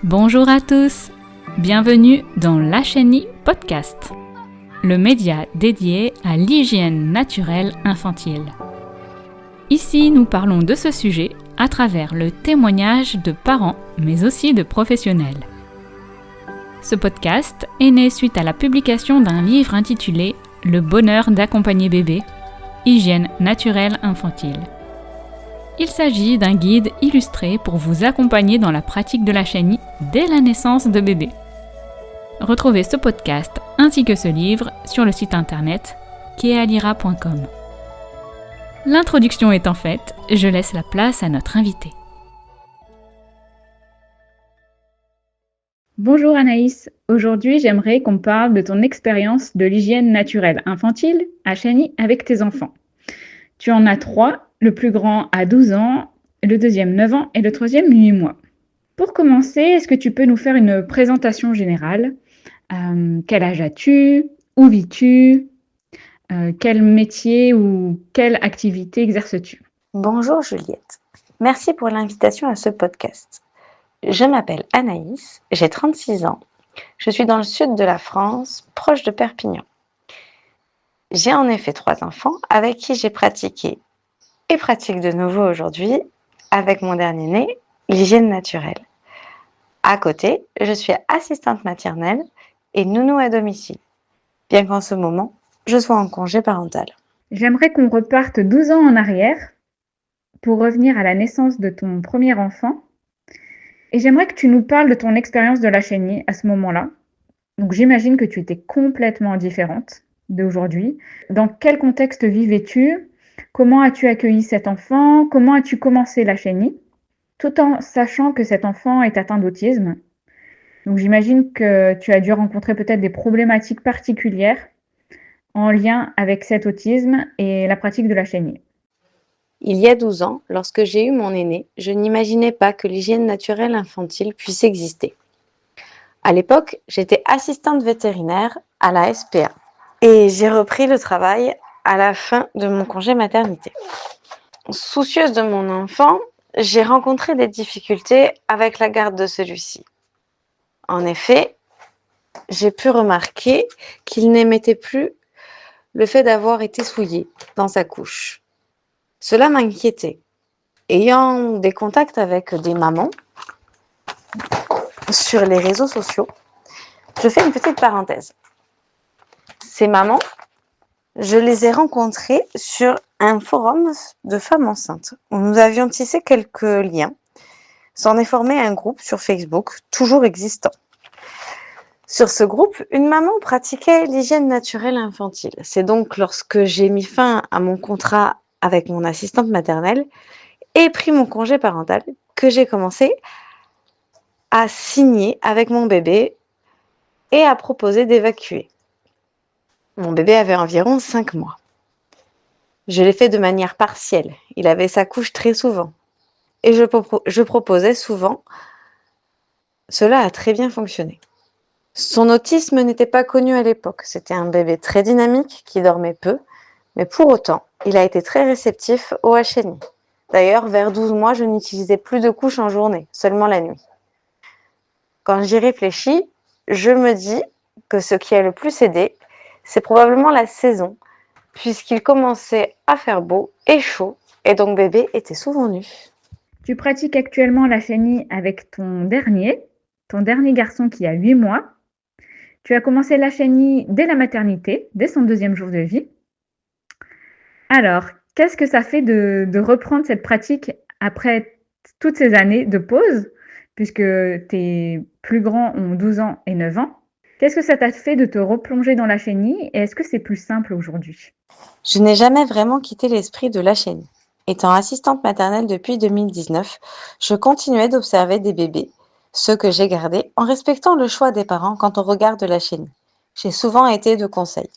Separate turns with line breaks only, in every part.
Bonjour à tous, bienvenue dans l'HNI Podcast, le média dédié à l'hygiène naturelle infantile. Ici, nous parlons de ce sujet à travers le témoignage de parents, mais aussi de professionnels. Ce podcast est né suite à la publication d'un livre intitulé « Le bonheur d'accompagner bébé, hygiène naturelle infantile ». Il s'agit d'un guide illustré pour vous accompagner dans la pratique de l'HNI dès la naissance de bébé. Retrouvez ce podcast ainsi que ce livre sur le site internet kealira.com. L'introduction étant faite, je laisse la place à notre invité. Bonjour Anaïs, aujourd'hui j'aimerais qu'on parle de ton expérience de l'hygiène naturelle infantile, HNI, avec tes enfants. Tu en as 3, le plus grand a 12 ans, le deuxième 9 ans et le troisième 8 mois. Pour commencer, est-ce que tu peux nous faire une présentation générale ? Quel âge as-tu ? Où vis-tu ? Quel métier ou quelle activité exerces-tu ?
Bonjour Juliette, merci pour l'invitation à ce podcast. Je m'appelle Anaïs, j'ai 36 ans, je suis dans le sud de la France, proche de Perpignan. J'ai en effet 3 enfants avec qui j'ai pratiqué et pratique de nouveau aujourd'hui, avec mon dernier né, l'hygiène naturelle. À côté, je suis assistante maternelle et nounou à domicile, bien qu'en ce moment, je sois en congé parental.
J'aimerais qu'on reparte 12 ans en arrière pour revenir à la naissance de ton premier enfant. Et j'aimerais que tu nous parles de ton expérience de l'HNI à ce moment-là. Donc j'imagine que tu étais complètement différente d'aujourd'hui. Dans quel contexte vivais-tu ? Comment as-tu accueilli cet enfant ? Comment as-tu commencé l'HNI ? Tout en sachant que cet enfant est atteint d'autisme. Donc j'imagine que tu as dû rencontrer peut-être des problématiques particulières en lien avec cet autisme et la pratique de l'HNI.
Il y a 12 ans, lorsque j'ai eu mon aîné, je n'imaginais pas que l'hygiène naturelle infantile puisse exister. À l'époque, j'étais assistante vétérinaire à la SPA et j'ai repris le travail à la fin de mon congé maternité. Soucieuse de mon enfant, j'ai rencontré des difficultés avec la garde de celui-ci. En effet, j'ai pu remarquer qu'il n'aimait plus le fait d'avoir été souillé dans sa couche. Cela m'inquiétait. Ayant des contacts avec des mamans sur les réseaux sociaux, je fais une petite parenthèse. Ces mamans, je les ai rencontrées sur un forum de femmes enceintes où nous avions tissé quelques liens. S'en est formé un groupe sur Facebook, toujours existant. Sur ce groupe, une maman pratiquait l'hygiène naturelle infantile. C'est donc lorsque j'ai mis fin à mon contrat avec mon assistante maternelle et pris mon congé parental que j'ai commencé à signer avec mon bébé et à proposer d'évacuer. Mon bébé avait environ 5 mois. Je l'ai fait de manière partielle. Il avait sa couche très souvent. Et je proposais souvent. Cela a très bien fonctionné. Son autisme n'était pas connu à l'époque. C'était un bébé très dynamique qui dormait peu. Mais pour autant, il a été très réceptif au HNI. D'ailleurs, vers 12 mois, je n'utilisais plus de couche en journée, seulement la nuit. Quand j'y réfléchis, je me dis que ce qui a le plus aidé, c'est probablement la saison, puisqu'il commençait à faire beau et chaud, et donc bébé était souvent nu.
Tu pratiques actuellement l'HNI avec ton dernier garçon qui a 8 mois. Tu as commencé l'HNI dès la maternité, dès son 2e jour de vie. Alors, qu'est-ce que ça fait de reprendre cette pratique après toutes ces années de pause, puisque tes plus grands ont 12 ans et 9 ans? Qu'est-ce que ça t'a fait de te replonger dans l'HNI et est-ce que c'est plus simple aujourd'hui ?
Je n'ai jamais vraiment quitté l'esprit de l'HNI. Étant assistante maternelle depuis 2019, je continuais d'observer des bébés, ceux que j'ai gardés, en respectant le choix des parents quand on regarde l'HNI. J'ai souvent été de conseil.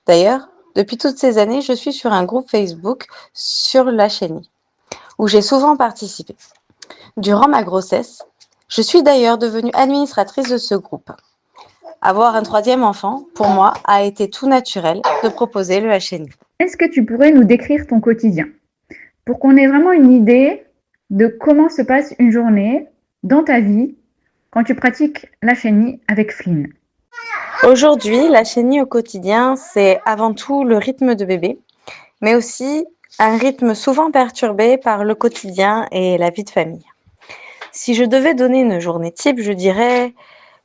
D'ailleurs, depuis toutes ces années, je suis sur un groupe Facebook sur l'HNI, où j'ai souvent participé. Durant ma grossesse, je suis d'ailleurs devenue administratrice de ce groupe. Avoir un 3e enfant, pour moi, a été tout naturel de proposer le HNI.
Est-ce que tu pourrais nous décrire ton quotidien pour qu'on ait vraiment une idée de comment se passe une journée dans ta vie quand tu pratiques la chenille avec Flynn?
Aujourd'hui, la chenille au quotidien, c'est avant tout le rythme de bébé, mais aussi un rythme souvent perturbé par le quotidien et la vie de famille. Si je devais donner une journée type, je dirais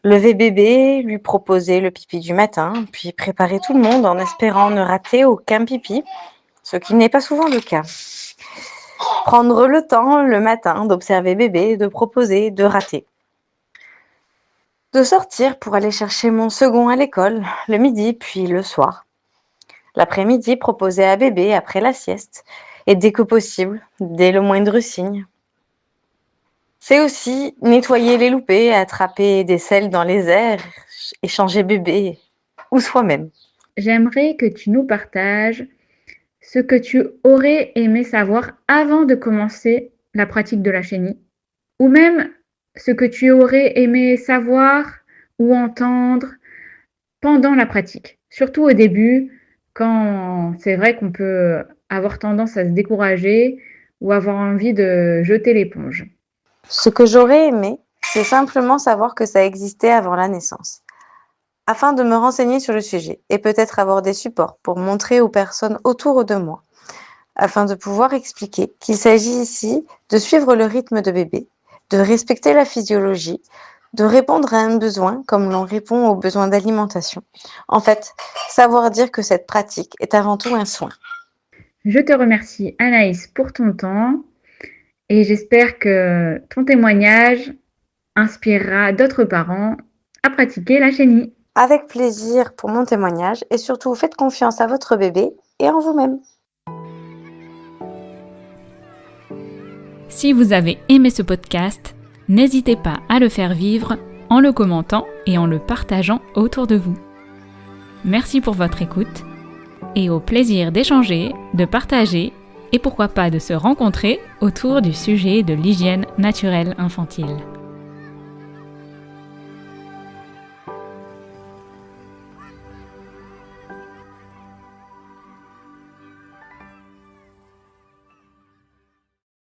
lever bébé, lui proposer le pipi du matin, puis préparer tout le monde en espérant ne rater aucun pipi, ce qui n'est pas souvent le cas. Prendre le temps le matin d'observer bébé, de proposer, de rater. De sortir pour aller chercher mon second à l'école, le midi puis le soir. L'après-midi, proposer à bébé après la sieste, et dès que possible, dès le moindre signe. C'est aussi nettoyer les loupés, attraper des selles dans les airs, échanger bébé ou soi-même.
J'aimerais que tu nous partages ce que tu aurais aimé savoir avant de commencer la pratique de la chenille, ou même ce que tu aurais aimé savoir ou entendre pendant la pratique. Surtout au début, quand c'est vrai qu'on peut avoir tendance à se décourager ou avoir envie de jeter l'éponge.
Ce que j'aurais aimé, c'est simplement savoir que ça existait avant la naissance, afin de me renseigner sur le sujet et peut-être avoir des supports pour montrer aux personnes autour de moi, afin de pouvoir expliquer qu'il s'agit ici de suivre le rythme de bébé, de respecter la physiologie, de répondre à un besoin comme l'on répond aux besoins d'alimentation. En fait, savoir dire que cette pratique est avant tout un soin.
Je te remercie Anaïs pour ton temps et j'espère que ton témoignage inspirera d'autres parents à pratiquer la chenille.
Avec plaisir pour mon témoignage et surtout faites confiance à votre bébé et en vous-même.
Si vous avez aimé ce podcast, n'hésitez pas à le faire vivre en le commentant et en le partageant autour de vous. Merci pour votre écoute et au plaisir d'échanger, de partager et pourquoi pas de se rencontrer autour du sujet de l'hygiène naturelle infantile.